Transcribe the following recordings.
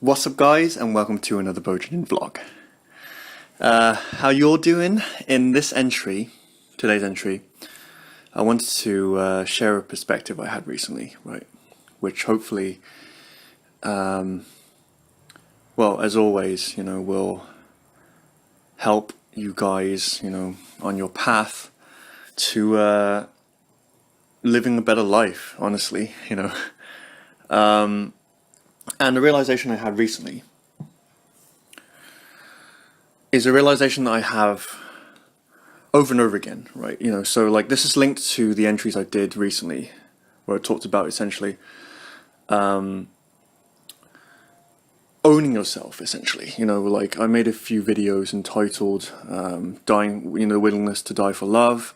What's up guys, and welcome to another Bojan vlog. How you all doing? In this entry, today's entry, I wanted to share a perspective I had recently, right? Which hopefully, well, as always, will help you guys, on your path to living a better life, honestly, And the realization I had recently is a realization that I have over and over again, right? So like this is linked to the entries I did recently, where I talked about essentially owning yourself, essentially. Like I made a few videos entitled "Dying," the willingness to die for love,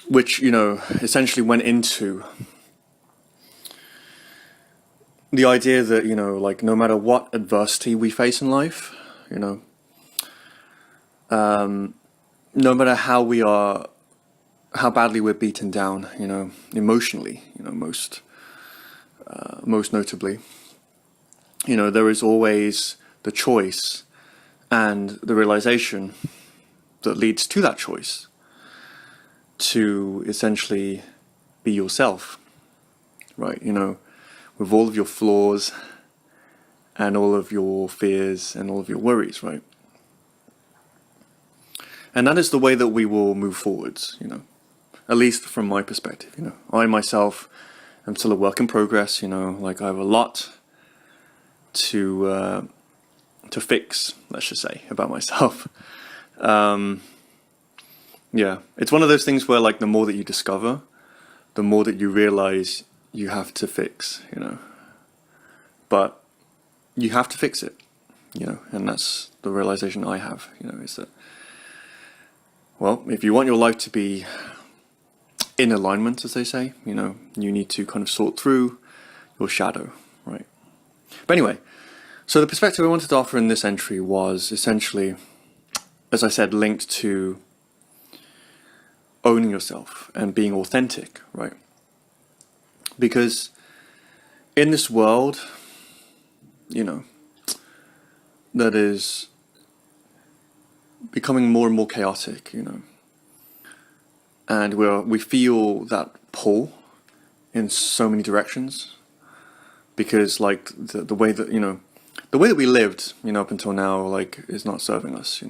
which essentially went into the idea that, like no matter what adversity we face in life, no matter how badly we're beaten down, emotionally, most notably, there is always the choice and the realization that leads to that choice to essentially be yourself, right? With all of your flaws and all of your fears and all of your worries, right? And that is the way that we will move forwards, at least from my perspective. I myself am still a work in progress, like I have a lot to fix, let's just say, about myself. Yeah, it's one of those things where like the more that you discover, the more that you realize you have to fix, but you have to fix it, and that's the realization I have, is that, well, if you want your life to be in alignment, as they say, you need to kind of sort through your shadow, right? But anyway, so the perspective I wanted to offer in this entry was essentially, as I said, linked to owning yourself and being authentic, right? Because in this world, that is becoming more and more chaotic, and we feel that pull in so many directions, because like the way that the way that we lived, up until now, like is not serving us,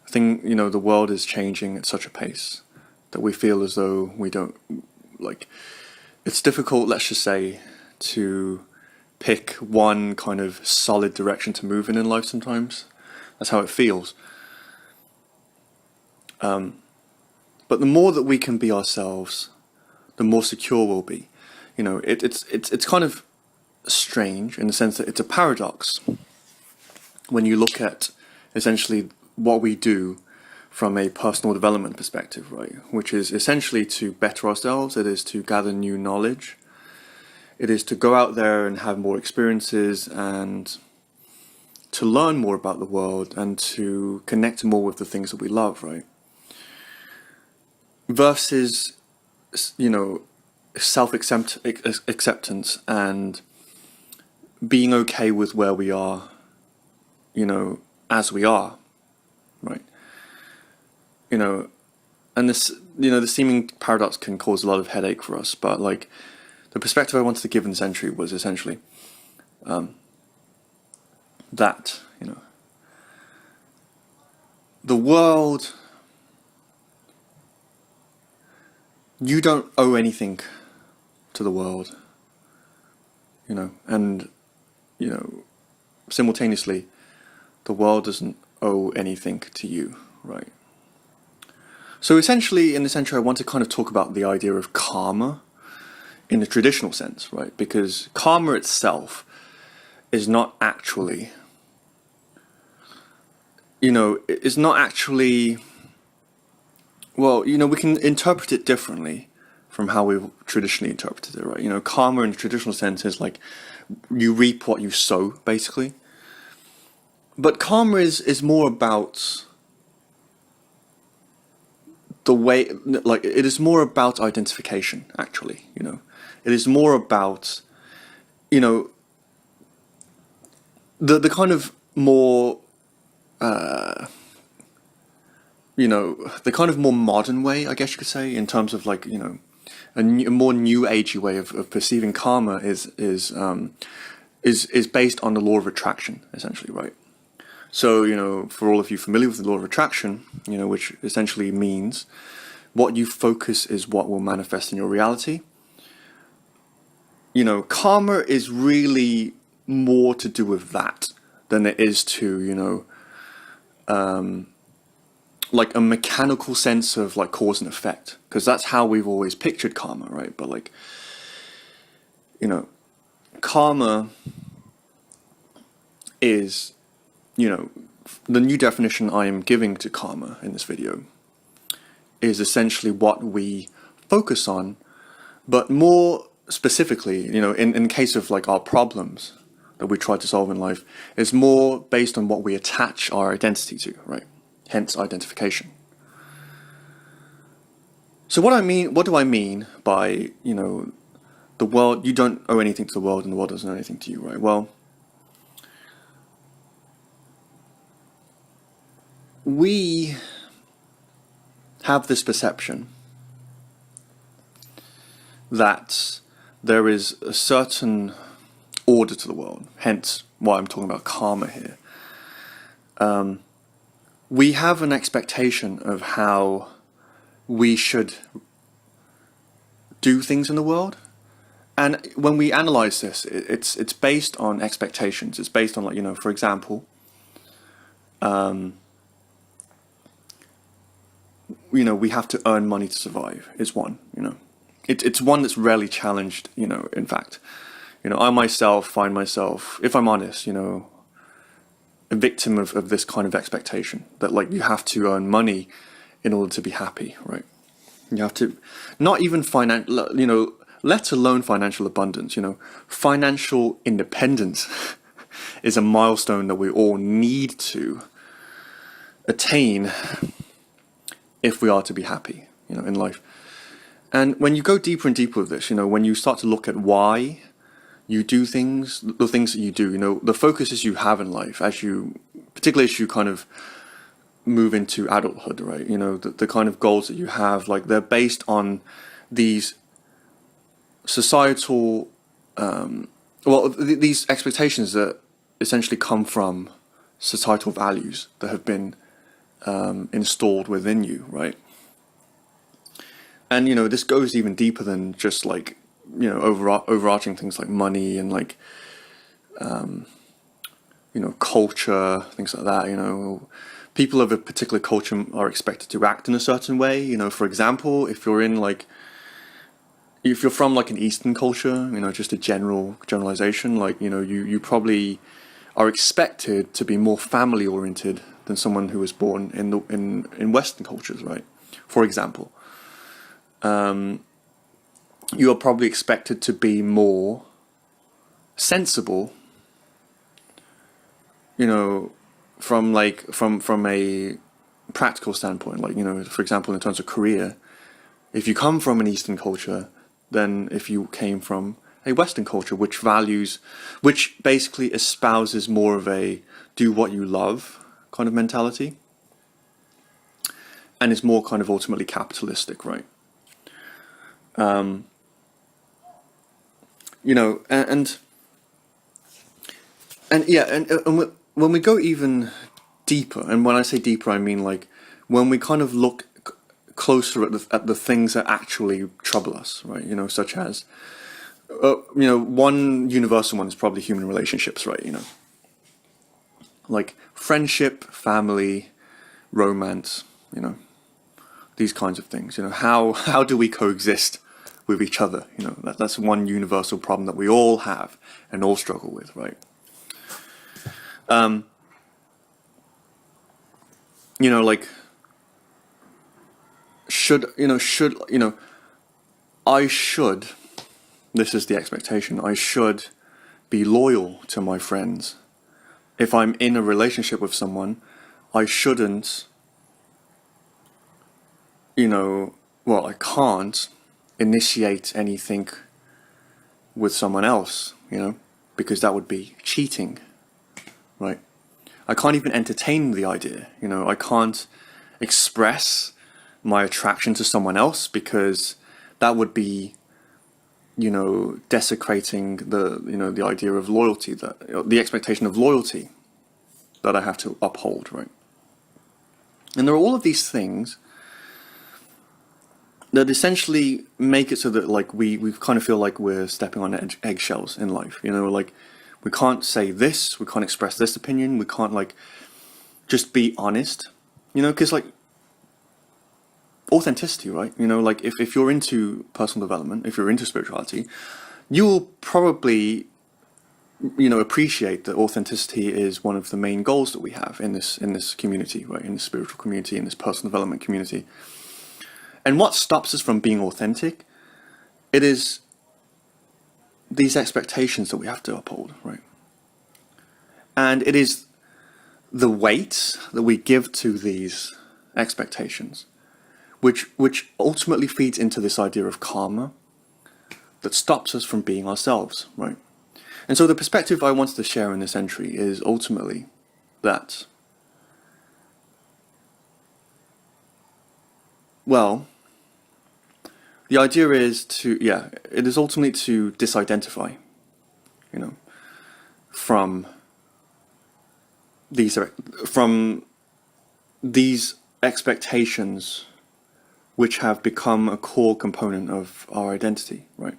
I think the world is changing at such a pace that we feel as though we don't, like, it's difficult, let's just say, to pick one kind of solid direction to move in life sometimes. That's how it feels. But the more that we can be ourselves, the more secure we'll be. It's kind of strange in the sense that it's a paradox when you look at essentially what we do from a personal development perspective, right? Which is essentially to better ourselves. It is to gather new knowledge. It is to go out there and have more experiences and to learn more about the world and to connect more with the things that we love, right? Versus, self-acceptance and being okay with where we are, as we are, right? And this, the seeming paradox can cause a lot of headache for us, but like the perspective I wanted to give in this entry was essentially that, the world, you don't owe anything to the world, and, simultaneously, the world doesn't owe anything to you, right? So essentially, in this entry, I want to kind of talk about the idea of karma in the traditional sense, right? Because karma itself is not actually, is not actually, well, we can interpret it differently from how we've traditionally interpreted it, right? Karma in the traditional sense is like you reap what you sow, basically. But karma is more about the way, like, it is more about identification, actually, It is more about, you know, the kind of more, the kind of more modern way, I guess you could say, in terms of like, a more new agey way of perceiving karma is based on the law of attraction, essentially, right? So, for all of you familiar with the law of attraction, which essentially means what you focus is what will manifest in your reality. Karma is really more to do with that than it is to, like a mechanical sense of like cause and effect, because that's how we've always pictured karma, right? But like, karma is, the new definition I am giving to karma in this video is essentially what we focus on, but more specifically, in case of like our problems that we try to solve in life, is more based on what we attach our identity to, right? Hence identification. So what do I mean by, the world, you don't owe anything to the world and the world doesn't owe anything to you, right? Well, we have this perception that there is a certain order to the world, hence why I'm talking about karma here. We have an expectation of how we should do things in the world. And when we analyze this, it's based on expectations. It's based on, like, for example, we have to earn money to survive is one, It's one that's rarely challenged, in fact. I myself find myself, if I'm honest, a victim of this kind of expectation that, like, you have to earn money in order to be happy, right? You have to, not even let alone financial abundance, financial independence is a milestone that we all need to attain if we are to be happy, in life. And when you go deeper and deeper with this, when you start to look at why you do things, the things that you do, the focuses you have in life, particularly as you kind of move into adulthood, right? The kind of goals that you have, like, they're based on these societal, these expectations that essentially come from societal values that have been installed within you, right? And this goes even deeper than just like overarching things like money and like culture, things like that. People of a particular culture are expected to act in a certain way. For example, if you're from like an Eastern culture, just a generalization, like you probably are expected to be more family oriented than someone who was born in Western cultures, right? For example, you are probably expected to be more sensible, from a practical standpoint, like, for example, in terms of career, if you come from an Eastern culture than if you came from a Western culture, which basically espouses more of a do what you love kind of mentality, and is more kind of ultimately capitalistic, right? And when we go even deeper, and when I say deeper, I mean like when we kind of look closer at the things that actually trouble us, right? Such as, one universal one is probably human relationships, right? Like friendship, family, romance, these kinds of things. How do we coexist with each other? That's one universal problem that we all have and all struggle with, right? Like, this is the expectation, I should be loyal to my friends. If I'm in a relationship with someone, I shouldn't, I can't initiate anything with someone else, because that would be cheating, right? I can't even entertain the idea, I can't express my attraction to someone else because that would be, desecrating the idea of loyalty, the expectation of loyalty that I have to uphold, right? And there are all of these things that essentially make it so that like we kind of feel like we're stepping on eggshells in life, like we can't say this, we can't express this opinion, we can't like just be honest, because like authenticity, right? Like if you're into personal development, if you're into spirituality, you will probably appreciate that authenticity is one of the main goals that we have in this community, right? In the spiritual community, in this personal development community. And what stops us from being authentic, it is these expectations that we have to uphold, right? And it is the weight that we give to these expectations, which ultimately feeds into this idea of karma that stops us from being ourselves, right? And so the perspective I wanted to share in this entry is ultimately that, well, the idea is it is ultimately to disidentify, from these expectations which have become a core component of our identity, right?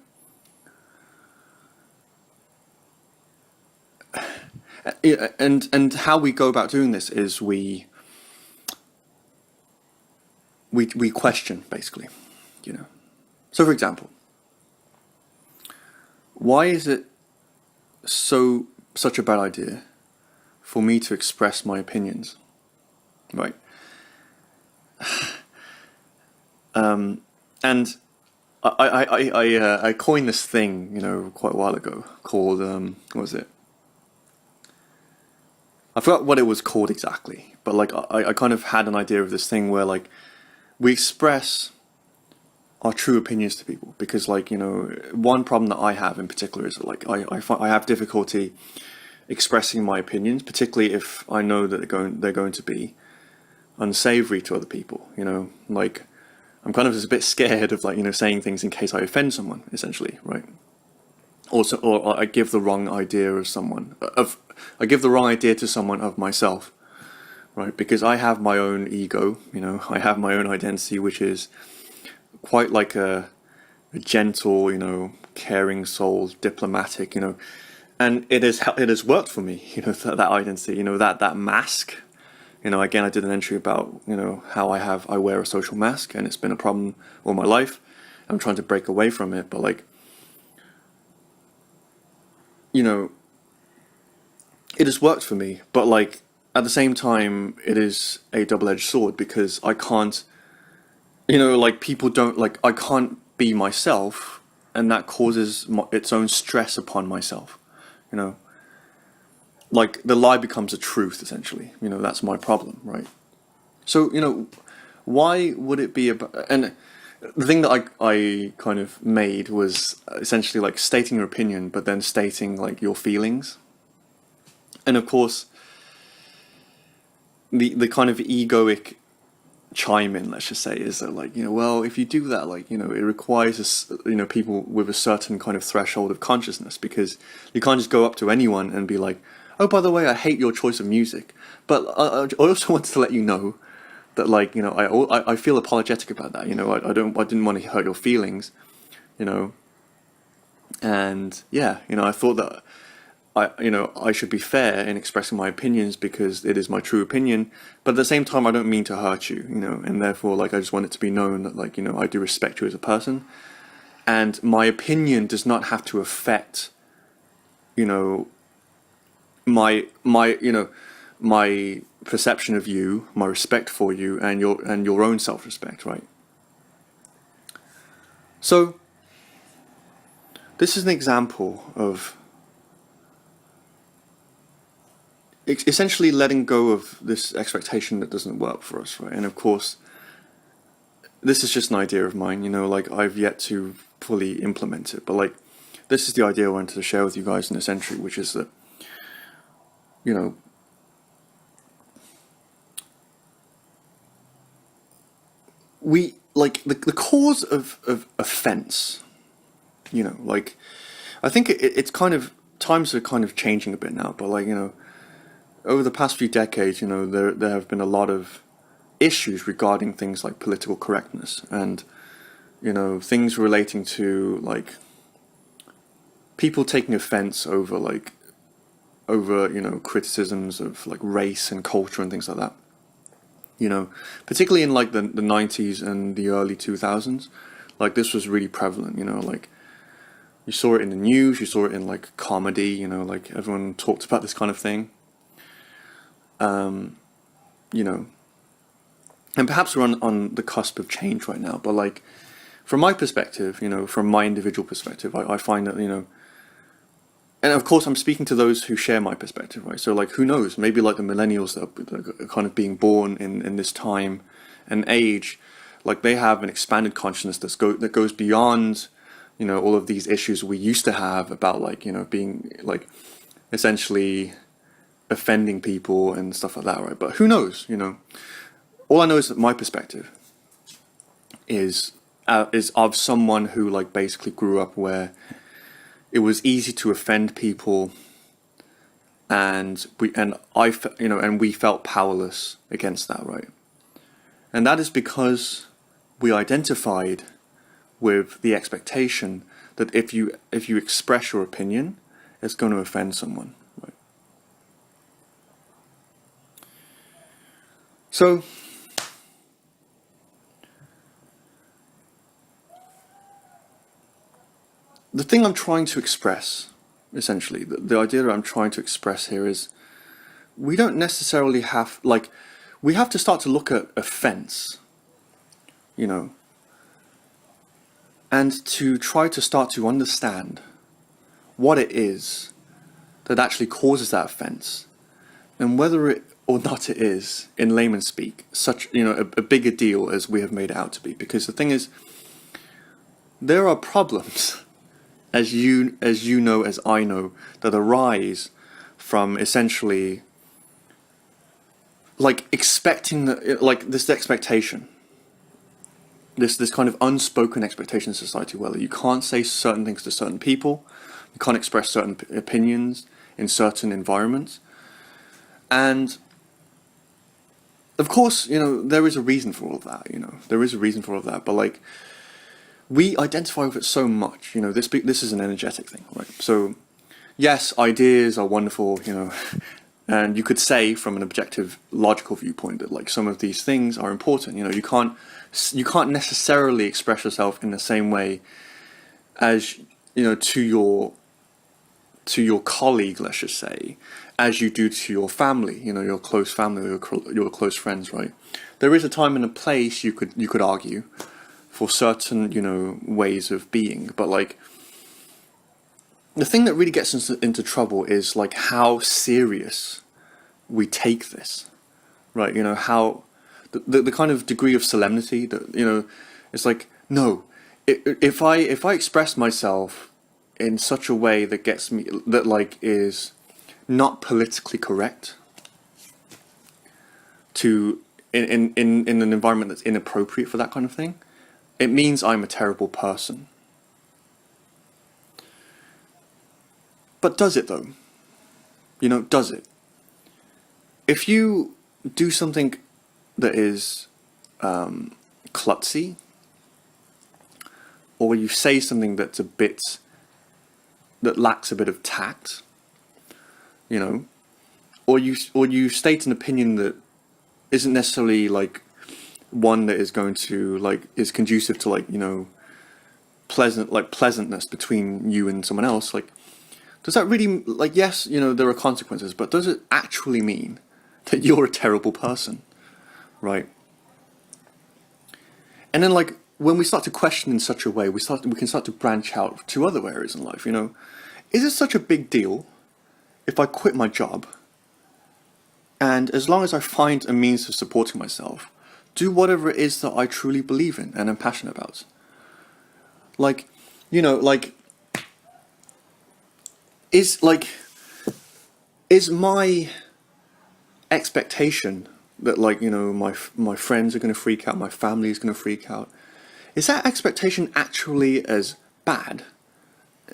And how we go about doing this is we question, basically, So for example, why is it such a bad idea for me to express my opinions, right? And I coined this thing, quite a while ago called what was it? I forgot what it was called exactly, but like I kind of had an idea of this thing where like we express our true opinions to people because like, one problem that I have in particular is that like I have difficulty expressing my opinions, particularly if I know that they're going to be unsavory to other people, like I'm kind of just a bit scared of like, saying things in case I offend someone, essentially, right? Also, or I give the wrong idea to someone of myself, right? Because I have my own ego, I have my own identity, which is quite like a gentle, caring soul, diplomatic, and it has worked for me, that identity, that mask, again, I did an entry about, how I wear a social mask, and it's been a problem all my life. I'm trying to break away from it, but like, it has worked for me, but like at the same time, it is a double-edged sword because I can't, like people don't like I can't be myself, and that causes its own stress upon myself, like the lie becomes a truth essentially. That's my problem, right? So why would it be about? And the thing that I kind of made was essentially like stating your opinion, but then stating like your feelings. And of course, the kind of egoic chime in, let's just say, is that like, well, if you do that, like, it requires people with a certain kind of threshold of consciousness, because you can't just go up to anyone and be like, oh, by the way, I hate your choice of music. But I also wanted to let you know that like, I feel apologetic about that. I didn't want to hurt your feelings, and yeah, I thought that I should be fair in expressing my opinions because it is my true opinion, but at the same time, I don't mean to hurt you, and therefore, like, I just want it to be known that, like, I do respect you as a person, and my opinion does not have to affect, my perception of you, my respect for you, and your own self-respect, right? So, this is an example of essentially letting go of this expectation that doesn't work for us, right? And of course, this is just an idea of mine, like I've yet to fully implement it, but like this is the idea I wanted to share with you guys in this entry, which is that, you know, we, like, the cause of offense, you know, like, I think it's kind of, times are kind of changing a bit now, but, like, you know, over the past few decades, you know, there have been a lot of issues regarding things like political correctness and, you know, things relating to, like, people taking offense over, like, you know, criticisms of, like, race and culture and things like that. You know, particularly in, like, the 90s and the early 2000s, like, this was really prevalent, you know, like, you saw it in the news, you saw it in, like, comedy, you know, like, everyone talked about this kind of thing. You know, and perhaps we're on the cusp of change right now, but, like, from my perspective, you know, from my individual perspective, I find that, you know, and of course I'm speaking to those who share my perspective, right? So, like, who knows, maybe, like, the millennials that are kind of being born in this time and age, like, they have an expanded consciousness that goes beyond, you know, all of these issues we used to have about, like, you know, being, like, essentially offending people and stuff like that, right? But who knows, you know? All I know is that my perspective is of someone who, like, basically grew up where it was easy to offend people, and we felt powerless against that, right? And that is because we identified with the expectation that if you express your opinion, it's going to offend someone, right? So, the thing I'm trying to express, essentially, the idea that I'm trying to express here is, we don't necessarily have, like, we have to start to look at offense, you know, and to try to start to understand what it is that actually causes that offense, and whether it or not it is, in layman's speak, such, you know, a bigger deal as we have made it out to be. Because the thing is, there are problems, as you know, as I know, that arise from essentially, like, expecting like, this expectation, this kind of unspoken expectation in society, where you can't say certain things to certain people, you can't express certain opinions in certain environments, and of course, you know, there is a reason for all of that. You know, there is a reason for all of that, but, like, we identify with it so much. You know, this is an energetic thing, right? So, yes, ideas are wonderful, you know, and you could say from an objective, logical viewpoint that, like, some of these things are important. You know, you can't necessarily express yourself in the same way as, you know, to your colleague, let's just say, as you do to your family, you know, your close family, or your close friends, right? There is a time and a place you could argue for certain, you know, ways of being, but, like, the thing that really gets us into trouble is, like, how serious we take this, right? You know, how the kind of degree of solemnity that, you know, it's like, no, if I express myself in such a way that gets me, that, like, is not politically correct, to in an environment that's inappropriate for that kind of thing, it means I'm a terrible person. But does it, though? You know, does it? If you do something that is klutzy, or you say something that lacks a bit of tact, you know, or you state an opinion that isn't necessarily, like, one that is going to, like, is conducive to, like, you know, pleasantness between you and someone else, like, does that really, like, yes, you know, there are consequences, but does it actually mean that you're a terrible person, right? And then, like, when we start to question in such a way, we can start to branch out to other areas in life, you know. Is it such a big deal if I quit my job, and as long as I find a means of supporting myself, do whatever it is that I truly believe in and am passionate about? Like, you know, like, is like, is my expectation that, like, you know, my friends are going to freak out, my family is going to freak out, is that expectation actually as bad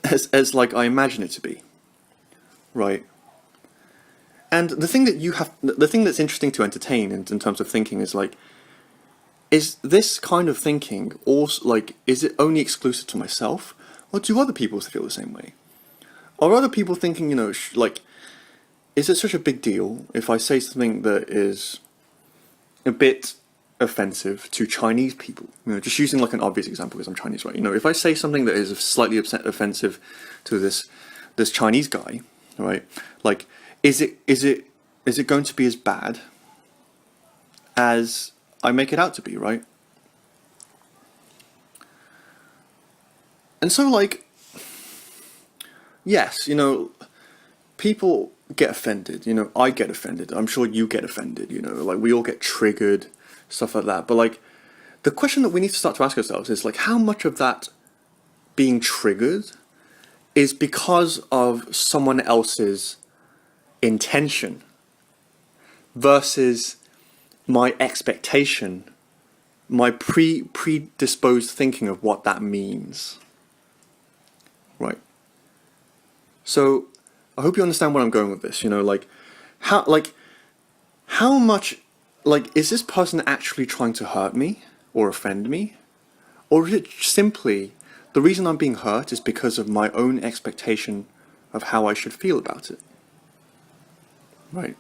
as like I imagine it to be, right? And the thing that's interesting to entertain in terms of thinking is like, is this kind of thinking also like, is it only exclusive to myself, or do other people feel the same way? Are other people thinking, you know, like, is it such a big deal if I say something that is a bit offensive to Chinese people? You know, just using like an obvious example because I'm Chinese, right? You know, if I say something that is slightly offensive to this Chinese guy, right? Like, is it going to be as bad as I make it out to be, right? And so, like, yes, you know, people get offended. You know, I get offended. I'm sure you get offended. You know, like, we all get triggered, stuff like that. But like, the question that we need to start to ask ourselves is like, how much of that being triggered is because of someone else's intention versus my expectation, my predisposed thinking of what that means, right? So I hope you understand where I'm going with this. You know, like, how much, like, is this person actually trying to hurt me or offend me, or is it simply the reason I'm being hurt is because of my own expectation of how I should feel about it, right?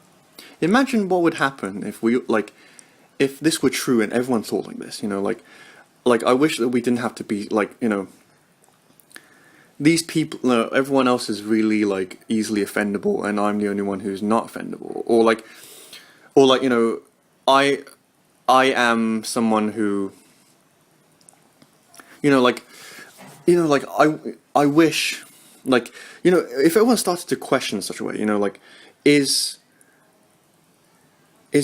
Imagine what would happen if we, like, if this were true and everyone thought like this, you know, like I wish that we didn't have to be like, you know, these people, everyone else is really like easily offendable and I'm the only one who's not offendable, or like, you know, I am someone who, you know, like, I wish, like, you know, if everyone started to question in such a way, you know, like, is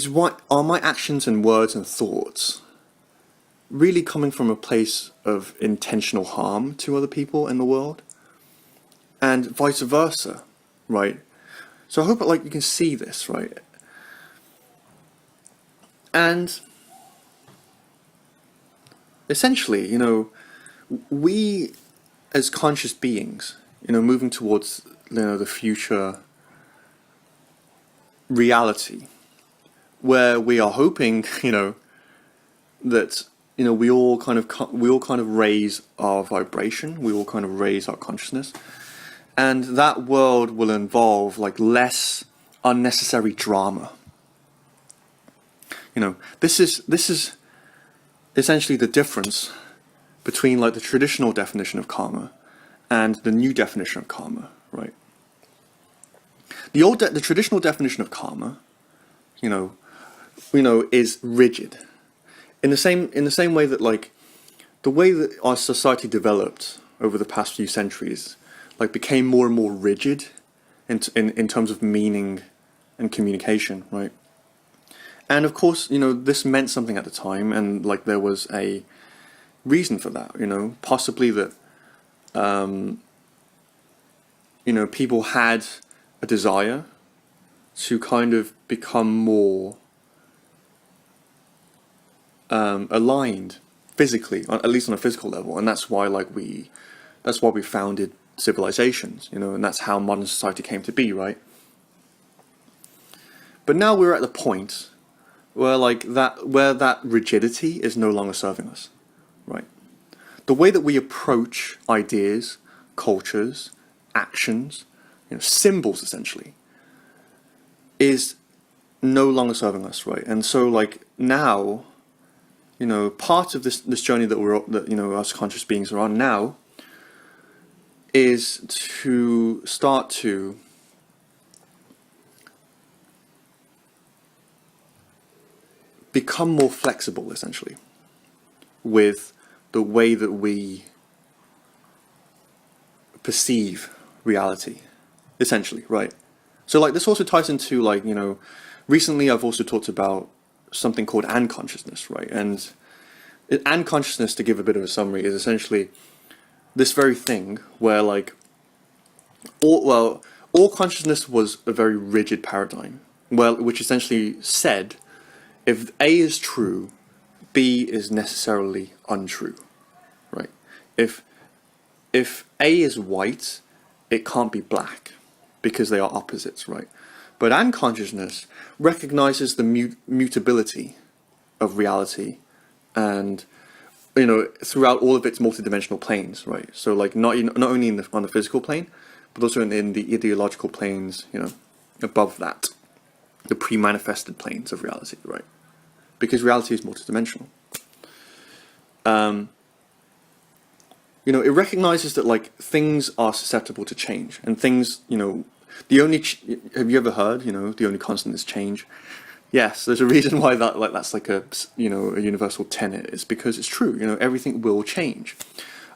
what are my actions and words and thoughts really coming from a place of intentional harm to other people in the world, and vice versa, right? So I hope that, like, you can see this, right? And essentially, you know, we as conscious beings, you know, moving towards, you know, the future reality, where we are hoping, you know, that, you know, we all kind of raise our vibration, we all kind of raise our consciousness, and that world will involve like less unnecessary drama. You know, this is essentially the difference between like the traditional definition of karma and the new definition of karma, right? The traditional definition of karma, you know, is rigid. In the same way that, like, the way that our society developed over the past few centuries, like, became more and more rigid in terms of meaning and communication, right? And of course, you know, this meant something at the time, and like there was a reason for that, you know, possibly that, you know, people had a desire to kind of become more aligned physically, at least on a physical level, and that's why we founded civilizations, you know, and that's how modern society came to be, right? But now we're at the point where that rigidity is no longer serving us, right? The way that we approach ideas, cultures, actions, you know, symbols essentially, is no longer serving us, right? And so, like, now, you know, part of this journey that you know, us conscious beings are on now is to start to become more flexible, essentially, with the way that we perceive reality, essentially, right? So, like, this also ties into, like, you know, recently I've also talked about something called consciousness, right? And consciousness, to give a bit of a summary, is essentially this very thing where, like, all consciousness was a very rigid paradigm, which essentially said, if A is true, B is necessarily untrue, right? If A is white, it can't be black, because they are opposites, right? But unconsciousness recognizes the mutability of reality, and throughout all of its multidimensional planes, right? So like not only on the physical plane, but also in the ideological planes, above that, the pre-manifested planes of reality, right? Because reality is multidimensional. It recognizes that like things are susceptible to change, and things, have you ever heard, the only constant is change? Yes, there's a reason why that's like a universal tenet. It's because it's true. Everything will change.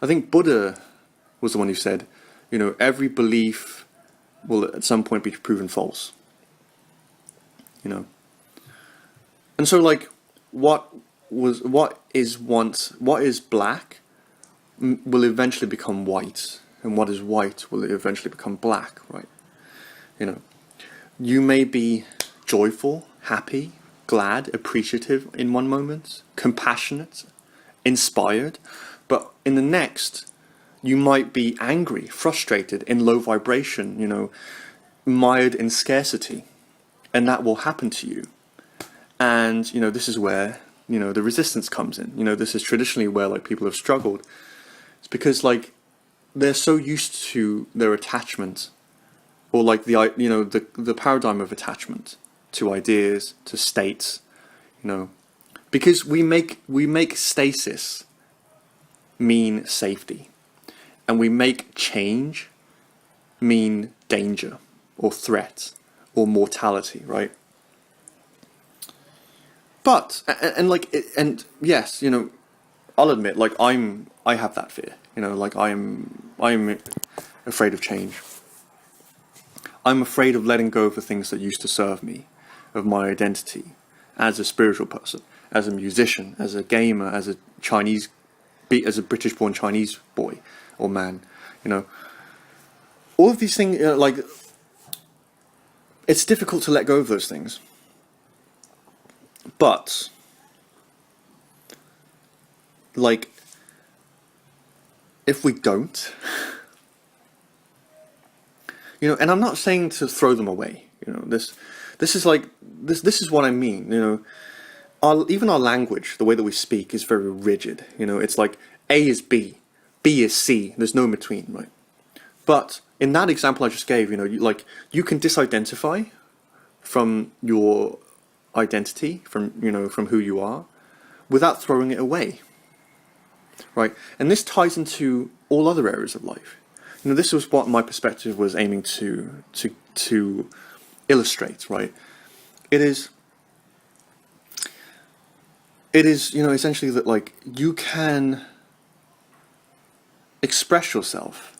I think Buddha was the one who said, every belief will at some point be proven false. And so like what is black will eventually become white, and what is white will eventually become black, right? You may be joyful, happy, glad, appreciative in one moment, compassionate, inspired, but in the next, you might be angry, frustrated, in low vibration, mired in scarcity, and that will happen to you. And, this is where, the resistance comes in. This is traditionally where, like, people have struggled. It's because, like, they're so used to their attachment, or like the paradigm of attachment to ideas, to states, because we make stasis mean safety, and we make change mean danger or threat or mortality, right? But and yes, I'll admit, like I have that fear, like I'm afraid of change. I'm afraid of letting go of the things that used to serve me, of my identity as a spiritual person, as a musician, as a gamer, as a British-born Chinese boy or man. All of these things, like, it's difficult to let go of those things. But, like, if we don't, and I'm not saying to throw them away. This is what I mean. Even our language, the way that we speak, is very rigid. It's like A is B, B is C. There's no in between, right? But in that example I just gave, you can disidentify from your identity, from who you are, without throwing it away, right? And this ties into all other areas of life. This was what my perspective was aiming to illustrate, right? It is essentially that, like, you can express yourself,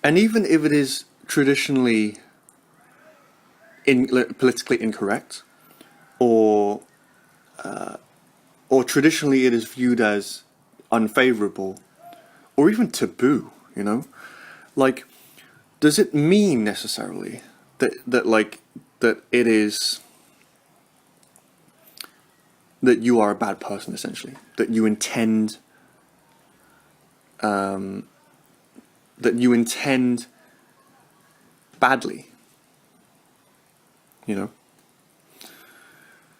and even if it is traditionally politically incorrect, or traditionally it is viewed as unfavorable, or even taboo, like, does it mean necessarily that it is that you are a bad person, essentially, that you intend badly?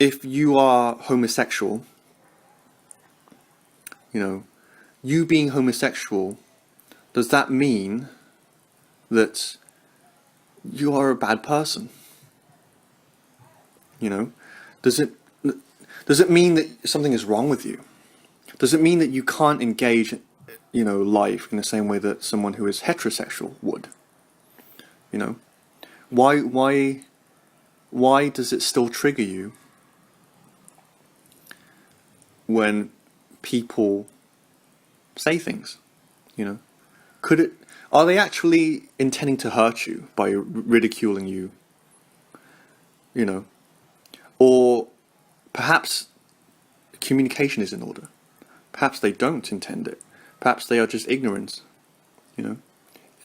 If you are homosexual, you being homosexual, does that mean that you are a bad person? Does it mean that something is wrong with you? Does it mean that you can't engage, life in the same way that someone who is heterosexual would? Why does it still trigger you when people say things? Are they actually intending to hurt you by ridiculing you? Or perhaps communication is in order. Perhaps they don't intend it. Perhaps they are just ignorant.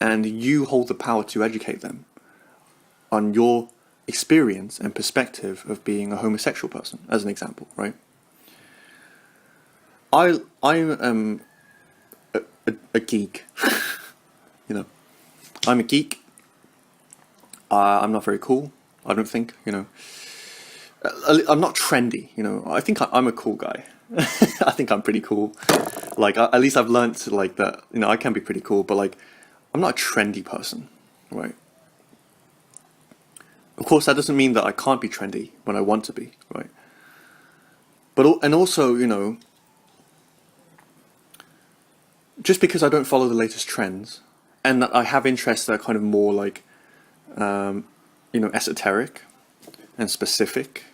and you hold the power to educate them on your experience and perspective of being a homosexual person, as an example, right? I am a geek, you know. I'm a geek. I'm not very cool, I don't think, you know. I'm not trendy, you know. I think I'm a cool guy. I think I'm pretty cool. Like, at least I've learned to, like, that, you know, I can be pretty cool, but, like, I'm not a trendy person, right? Of course, that doesn't mean that I can't be trendy when I want to be, right? And also, you know, just because I don't follow the latest trends, and that I have interests that are kind of more like, you know, esoteric and specific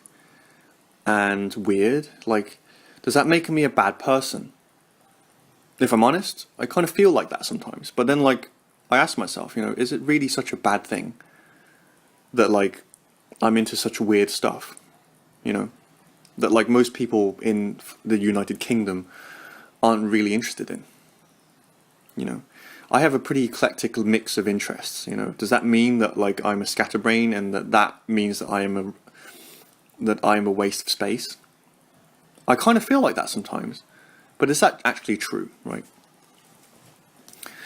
and weird, like, does that make me a bad person? If I'm honest, I kind of feel like that sometimes. But then, like, I ask myself, you know, is it really such a bad thing that, like, I'm into such weird stuff, you know, that, like, most people in the United Kingdom aren't really interested in, you know? I have a pretty eclectic mix of interests, you know. Does that mean that, like, I'm a scatterbrain, and that means that I am a waste of space? I kind of feel like that sometimes, but is that actually true, right?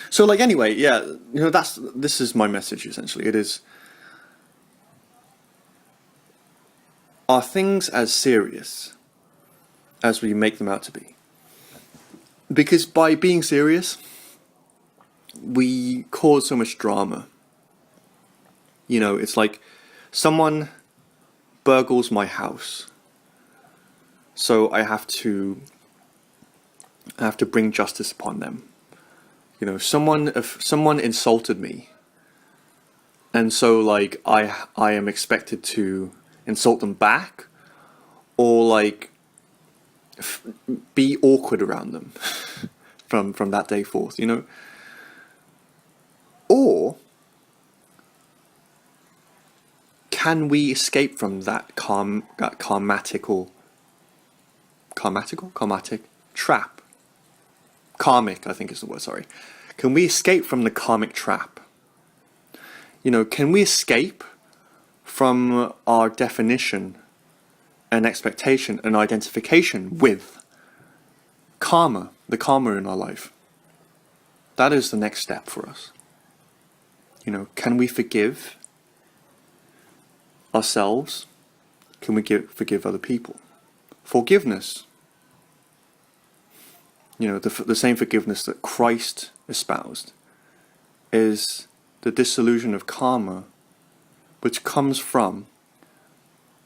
So, like, anyway, yeah, you know, this is my message essentially. It is, are things as serious as we make them out to be? Because by being serious, we cause so much drama. You know, it's like someone burgles my house, so I have to bring justice upon them. You know, if someone insulted me, and so, like, I am expected to insult them back, or, like, be awkward around them from that day forth, you know. Or can we escape from that karmatic trap? Karmic, I think is the word, sorry. Can we escape from the karmic trap? You know, can we escape from our definition and expectation and identification with karma, the karma in our life? That is the next step for us. You know, can we forgive ourselves? Can we forgive other people? Forgiveness, you know, the same forgiveness that Christ espoused, is the dissolution of karma, which comes from,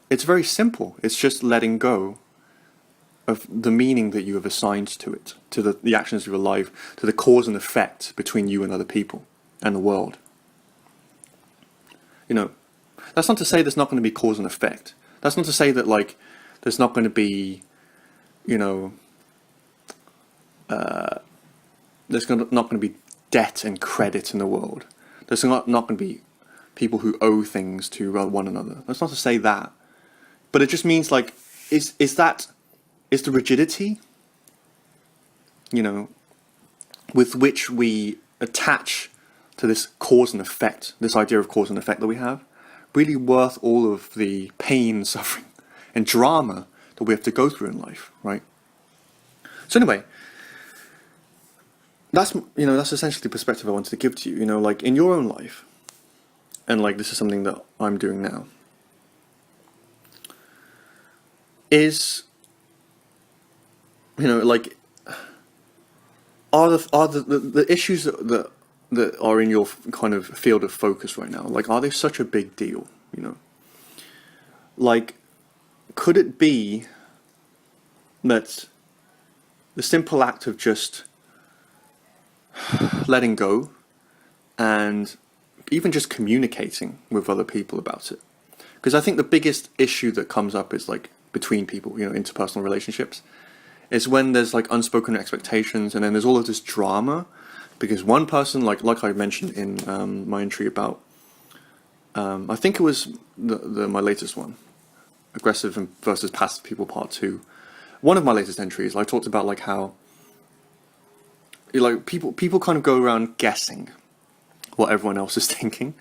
it's very simple. It's just letting go of the meaning that you have assigned to it, to the actions of your life, to the cause and effect between you and other people and the world. You know, that's not to say there's not going to be cause and effect. That's not to say that, like, there's not going to be, you know, there's not going to be debt and credit in the world. There's not going to be people who owe things to one another. That's not to say that. But it just means, like, is the rigidity, you know, with which we attach to this cause and effect, this idea of cause and effect that we have, really worth all of the pain, suffering, and drama that we have to go through in life, right? So anyway, that's essentially the perspective I wanted to give to you. You know, like, in your own life, and, like, this is something that I'm doing now, is, you know, like, are the issues that are in your kind of field of focus right now, like, are they such a big deal, you know? Like, could it be that the simple act of just letting go and even just communicating with other people about it? Because I think the biggest issue that comes up is, like, between people, you know, interpersonal relationships, is when there's, like, unspoken expectations, and then there's all of this drama because one person, like I mentioned in my entry about, I think it was my latest one, aggressive versus passive people part 2. One of my latest entries, I talked about, like, how, like, people kind of go around guessing what everyone else is thinking.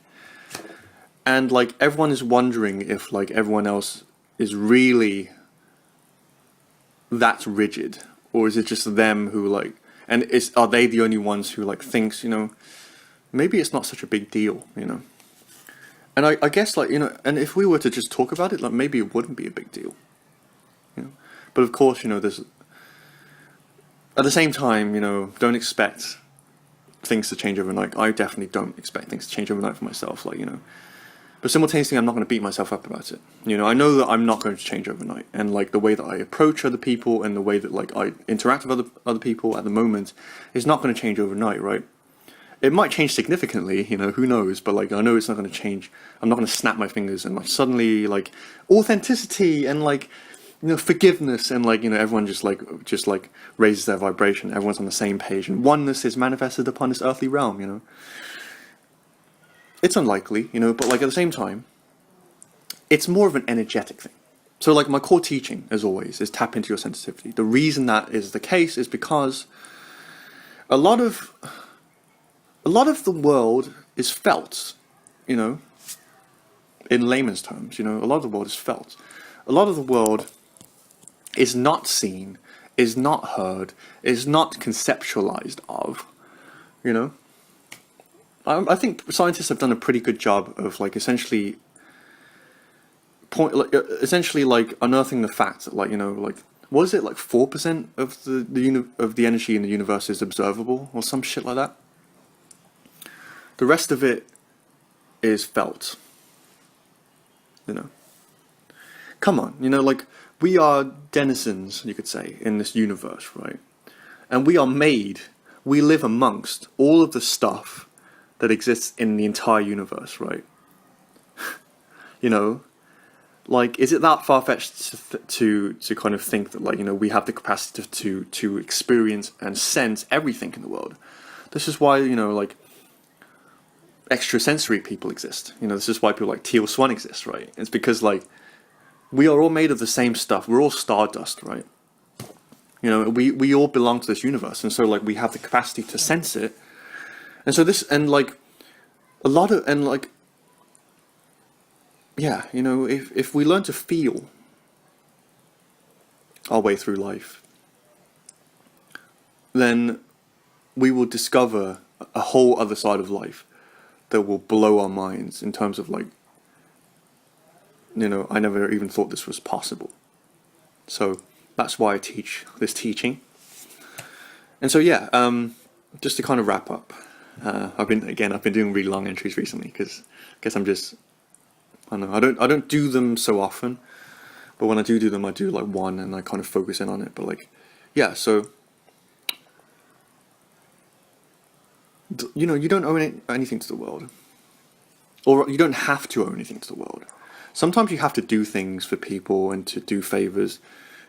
And like everyone is wondering if like everyone else is really that rigid, or is it just them who like, and are they the only ones who like thinks, maybe it's not such a big deal, And I guess like, and if we were to just talk about it, like maybe it wouldn't be a big deal. But of course, there's, at the same time, don't expect things to change overnight. I definitely don't expect things to change overnight for myself, like, but simultaneously I'm not going to beat myself up about it. I know that I'm not going to change overnight, and like the way that I approach other people and the way that like I interact with other people at the moment is not going to change overnight, right? It might change significantly, who knows, but like I know it's not going to change. I'm not going to snap my fingers and like suddenly like authenticity and like forgiveness and like everyone just like raises their vibration. Everyone's on the same page and oneness is manifested upon this earthly realm. It's unlikely, but like at the same time, it's more of an energetic thing. So like my core teaching, as always, is tap into your sensitivity. The reason that is the case is because a lot of the world is felt, in layman's terms, a lot of the world is felt. A lot of the world is not seen, is not heard, is not conceptualized of, I think scientists have done a pretty good job of like essentially unearthing the fact that like what is it, like 4% of the energy in the universe is observable or some shit like that. The rest of it is felt. Come on, like we are denizens, you could say, in this universe, right? And we live amongst all of the stuff that exists in the entire universe, right? Like, is it that far-fetched to kind of think that, like, we have the capacity to experience and sense everything in the world? This is why, like, extrasensory people exist. This is why people like Teal Swan exist, right? It's because, like, we are all made of the same stuff. We're all stardust, right? We all belong to this universe, and so, like, we have the capacity to sense it. And so if we learn to feel our way through life, then we will discover a whole other side of life that will blow our minds in terms of like, I never even thought this was possible. So that's why I teach this teaching. And so just to kind of wrap up, I've been doing really long entries recently because I guess I don't do them so often, but when I do them, I do like one and I kind of focus in on it. But like, so you don't owe anything to the world, or you don't have to owe anything to the world. Sometimes you have to do things for people and to do favors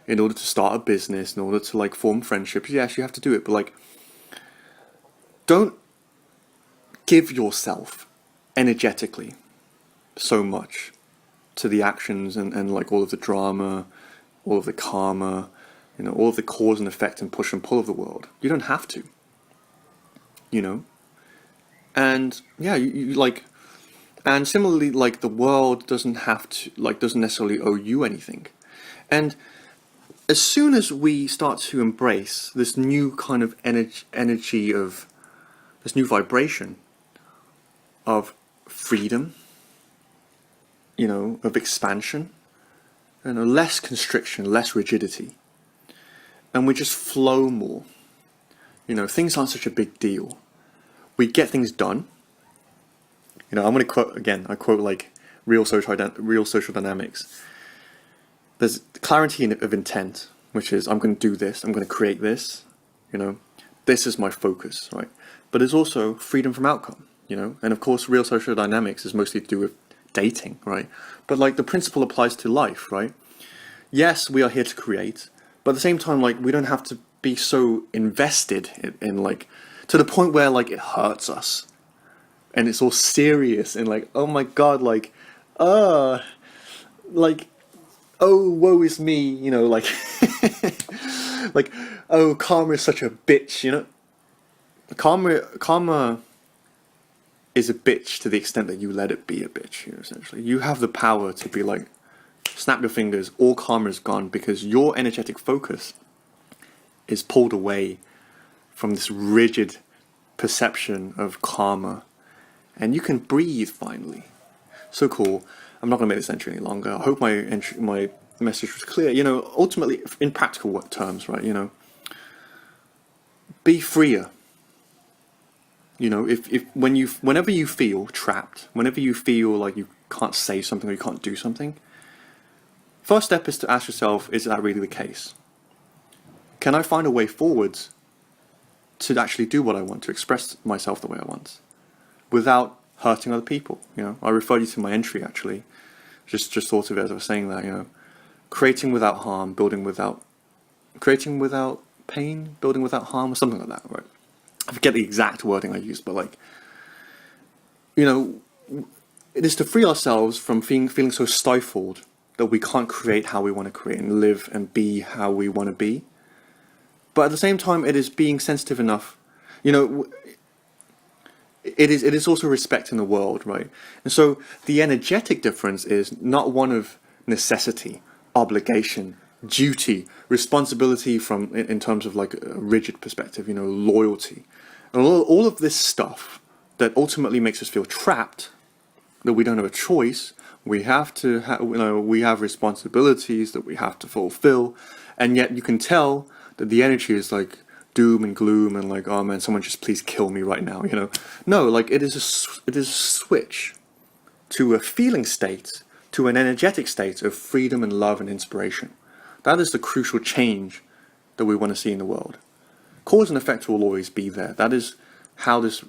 in order to start a business, in order to like form friendships. Yes, you have to do it, but like, don't give yourself energetically so much to the actions and like all of the drama, all of the karma, all of the cause and effect and push and pull of the world. You don't have to, and you like, and similarly, like the world doesn't necessarily owe you anything. And as soon as we start to embrace this new kind of energy of this new vibration of freedom, of expansion, and less constriction, less rigidity, and we just flow more. Things aren't such a big deal. We get things done. I'm going to quote again. I quote like real social dynamics. There's clarity of intent, which is I'm going to do this. I'm going to create this. This is my focus, right? But there's also freedom from outcome. And of course, real social dynamics is mostly to do with dating, right? But like the principle applies to life, right? Yes, we are here to create, but at the same time, like we don't have to be so invested in like to the point where like it hurts us, and it's all serious and like, oh my god, like, like, oh woe is me, like, like, oh karma is such a bitch, karma is a bitch to the extent that you let it be a bitch, essentially. You have the power to be like, snap your fingers, all karma is gone, because your energetic focus is pulled away from this rigid perception of karma, and you can breathe finally. So cool. I'm not going to make this entry any longer. I hope my message was clear. Ultimately, in practical terms, right? Be freer. Whenever you feel trapped, whenever you feel like you can't say something or you can't do something, first step is to ask yourself, is that really the case? Can I find a way forwards to actually do what I want, to express myself the way I want, without hurting other people? I referred you to my entry, actually. Just thought of it as I was saying that, creating without harm, creating without pain, building without harm, or something like that, right? I forget the exact wording I used, but it is to free ourselves from feeling so stifled that we can't create how we want to create and live and be how we want to be. But at the same time, it is being sensitive enough. It is also respecting the world, right? And so the energetic difference is not one of necessity, obligation, duty, responsibility in terms of like a rigid perspective, loyalty. And all of this stuff that ultimately makes us feel trapped, that we don't have a choice, we have to we have responsibilities that we have to fulfill, and yet you can tell that the energy is like doom and gloom and like, oh man, someone just please kill me right now, No, like it is a switch to a feeling state, to an energetic state of freedom and love and inspiration. That is the crucial change that we want to see in the world. Cause and effect will always be there. That is how this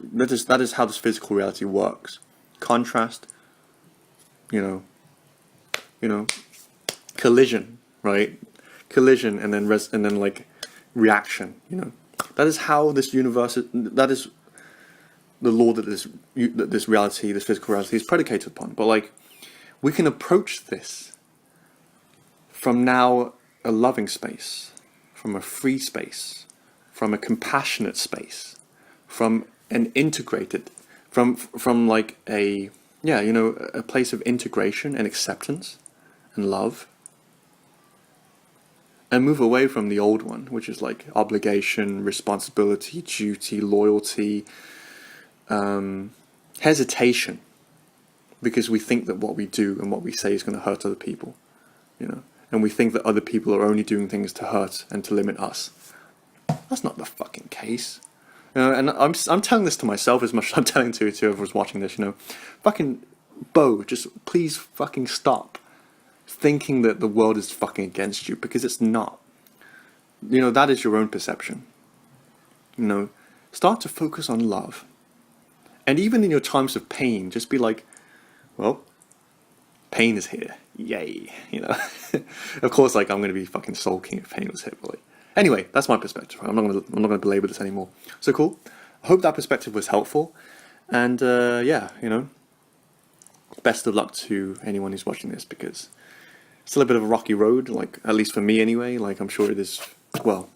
physical reality works. Contrast, collision, right? Collision and then like reaction. That is how this universe. That is the law that this reality, this physical reality, is predicated upon. But like, we can approach this from now a loving space, from a free space, from a compassionate space, from an integrated, from like a place of integration and acceptance and love, and move away from the old one, which is like obligation, responsibility, duty, loyalty, hesitation, because we think that what we do and what we say is going to hurt other people, and we think that other people are only doing things to hurt and to limit us. That's not the fucking case. And I'm telling this to myself as much as I'm telling to whoever's watching this, Fucking Bo, just please fucking stop thinking that the world is fucking against you, because it's not. That is your own perception. Start to focus on love. And even in your times of pain, just be like, well, pain is here. Yay. Of course, like, I'm going to be fucking sulking if pain was here, but like, anyway, that's my perspective. I'm not going to belabor this anymore. So cool. I hope that perspective was helpful. And best of luck to anyone who's watching this, because it's still a bit of a rocky road, like, at least for me anyway. Like, I'm sure it is. Well,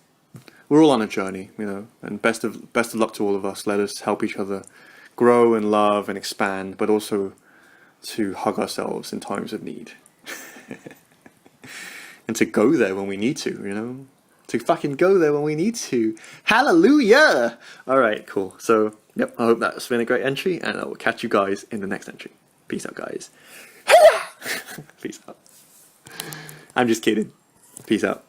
we're all on a journey, and best of luck to all of us. Let us help each other grow and love and expand, but also to hug ourselves in times of need. And to go there when we need to, to fucking go there when we need to. Hallelujah! Alright, cool. So, yep, I hope that's been a great entry, and I will catch you guys in the next entry. Peace out, guys. Peace out. I'm just kidding. Peace out.